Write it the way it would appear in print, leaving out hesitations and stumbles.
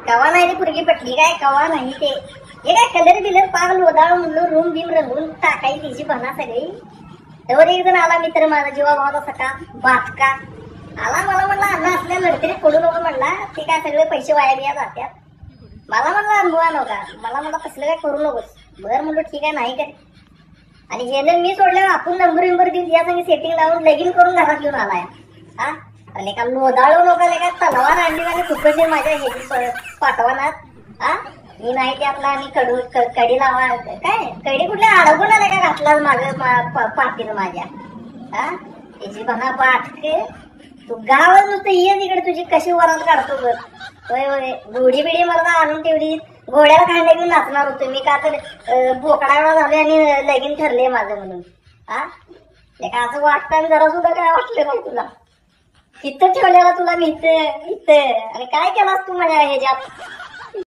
कवा नाही रे पुरगी पटली काय कवा नाही ते हे काय कलर बिलर पाग लोदाळ म्हणलं रूम बिम रंगून टाकायची तिची बना सगळी. तेव्हा एक जण आला मित्र माझा जीवा भावाचा सका बाटका आला मला म्हणला अण्णा असल्या लढतरी पडू नको म्हणला ते काय सगळे पैसे वाया बिया जात्यात. मला म्हणला अनुभवा नव्हता मला म्हणला तसलं काय करू नकोस. बरं म्हणलो ठीक आहे नाही काय. आणि जेणे मी सोडल्यावर आपण नंबर विंबर देऊन या संग सेटिंग लावून लगीन करून घरात घेऊन आलाय. हा अरे का लोदाळू नका का तलवार आणली आणि फुकटचे माझ्या हे पाठवणार. हा मी नाही ते आपला आणि कडी लावा काय कडी कुठल्या अडकून आल्या का घातला माग पाठीनं माझ्या. हा त्याची बना बाटके तू गावात नुसतं ये तिकडे तुझी कशी वरात काढतो बर. होय होय घोडी बिडी मला आणून ठेवली घोड्याला खांद्या घेऊन नाचणार होतो मी का तर बोकडाला झाले आणि लगीन ठरले माझं म्हणून. हा का असं वाटतं जरा सुद्धा काय वाटलं नाही तुला इथं ठेवलेला तुला मी इथं आणि काय केलास तू माझ्या ह्याच्यात